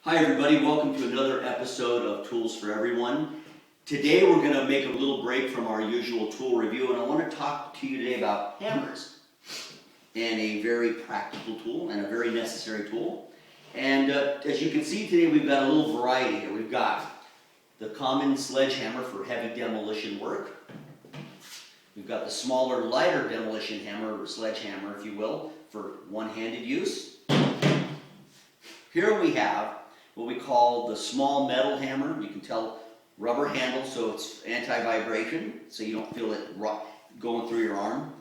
Hi everybody, welcome to another episode of Tools for Everyone. Today we're going to make a little break from our usual tool review, and I want to talk to you today about hammers, and a very practical tool and a very necessary tool. And as you can see today, we've got a little variety here. We've got the common sledgehammer for heavy demolition work. We've got the smaller, lighter demolition hammer, or sledgehammer if you will, for one-handed use. Here we have what we call the small metal hammer. You can tell rubber handle, so it's anti-vibration, so you don't feel it going through your arm.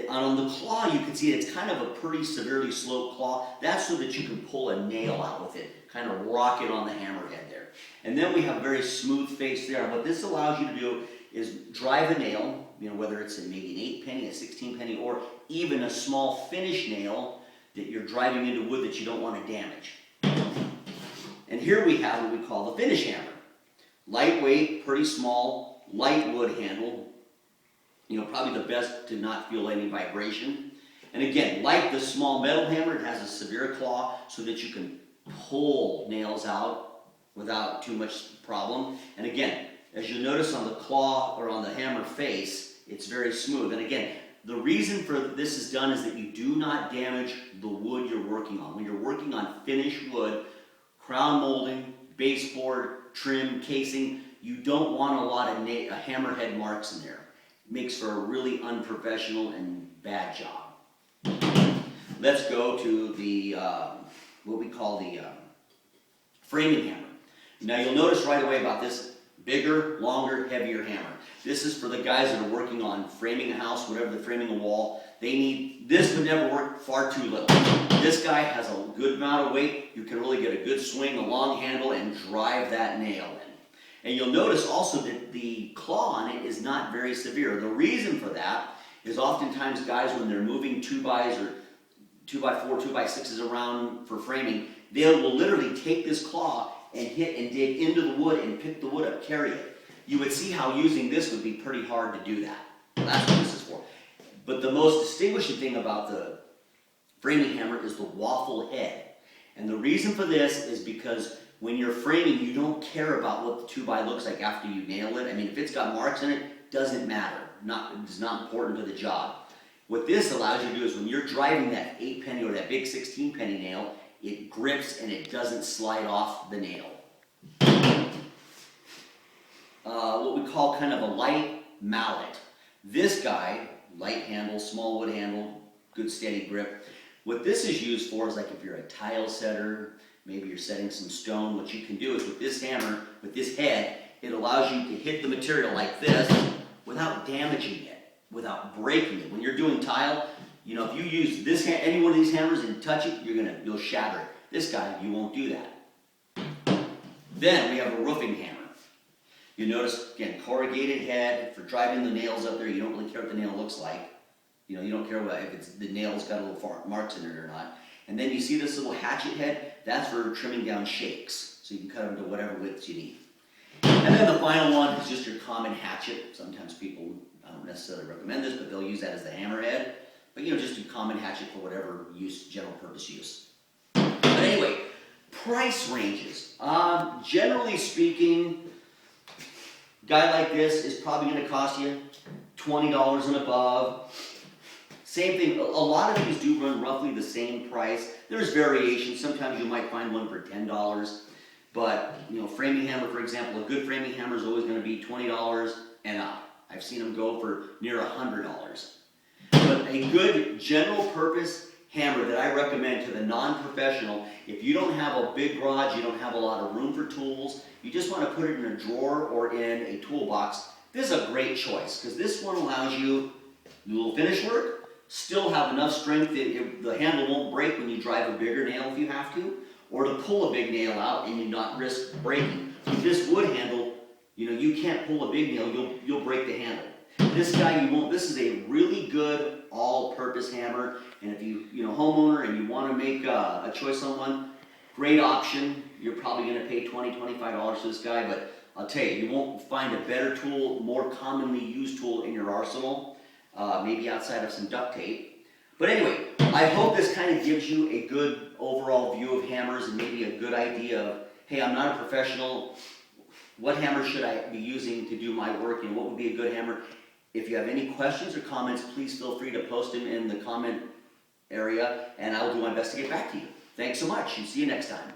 On the claw, you can see it's kind of a pretty severely sloped claw. That's so that you can pull a nail out with it, kind of rock it on the hammerhead there. And then we have a very smooth face there. And what this allows you to do is drive a nail, whether it's maybe an 8 penny, a 16 penny, or even a small finish nail that you're driving into wood that you don't want to damage. And here we have what we call the finish hammer. Lightweight, pretty small, light wood handle. Probably the best to not feel any vibration. And again, like the small metal hammer, it has a severe claw so that you can pull nails out without too much problem. And again, as you'll notice on the claw or on the hammer face, it's very smooth. And again, the reason for this is done is that you do not damage the wood you're working on. When you're working on finished wood, crown molding, baseboard, trim, casing, you don't want a lot of hammerhead marks in there. It makes for a really unprofessional and bad job. Let's go to the what we call the framing hammer. Now you'll notice right away about this bigger, longer, heavier hammer. This is for the guys that are working on framing a house, whatever they're framing a wall. This would never work far too little. This guy has a good amount of weight. You can really get a good swing, a long handle, and drive that nail in. And you'll notice also that the claw on it is not very severe. The reason for that is oftentimes guys, when they're moving 2x or 2x4, 2x6s around for framing, they will literally take this claw and hit and dig into the wood and pick the wood up, carry it. You would see how using this would be pretty hard to do that. That's what this is for. But the most distinguishing thing about the framing hammer is the waffle head. And the reason for this is because when you're framing, you don't care about what the 2x looks like after you nail it. I mean, if it's got marks in it, doesn't matter. It's not important to the job. What this allows you to do is when you're driving that 8 penny or that big 16 penny nail, it grips and it doesn't slide off the nail. What we call kind of a light mallet. This guy, light handle, small wood handle, good steady grip. What this is used for is like if you're a tile setter, maybe you're setting some stone, what you can do is with this hammer, with this head, it allows you to hit the material like this without damaging it, without breaking it. When you're doing tile, if you use this any one of these hammers and touch it, you'll shatter it. This guy, you won't do that. Then we have a roofing hammer. You notice, again, corrugated head. For driving the nails up there, you don't really care what the nail looks like. You don't care if the nail's got little marks in it or not. And then you see this little hatchet head? That's for trimming down shakes. So you can cut them to whatever widths you need. And then the final one is just your common hatchet. Sometimes people, I don't necessarily recommend this, but they'll use that as the hammerhead. But just a common hatchet for whatever use, general purpose use. But anyway, price ranges. Generally speaking, a guy like this is probably going to cost you $20 and above. Same thing, a lot of these do run roughly the same price. There's variations. Sometimes you might find one for $10. But, framing hammer, for example, a good framing hammer is always going to be $20 and up. I've seen them go for near $100. But a good general purpose hammer that I recommend to the non-professional, if you don't have a big garage, you don't have a lot of room for tools, you just want to put it in a drawer or in a toolbox, this is a great choice because this one allows you to do a little finish work, still have enough strength that the handle won't break when you drive a bigger nail if you have to, or to pull a big nail out and you not risk breaking. With this wood handle, you can't pull a big nail, you'll break the handle. This guy, you won't. This is a really good all-purpose hammer, and if you homeowner and you want to make a choice on one, great option. You're probably going to pay $20, $25 for this guy, but I'll tell you, you won't find a better tool, more commonly used tool in your arsenal, maybe outside of some duct tape. But anyway, I hope this kind of gives you a good overall view of hammers and maybe a good idea of, hey, I'm not a professional, what hammer should I be using to do my work and what would be a good hammer? If you have any questions or comments, please feel free to post them in the comment area and I'll do my best to get back to you. Thanks so much and see you next time.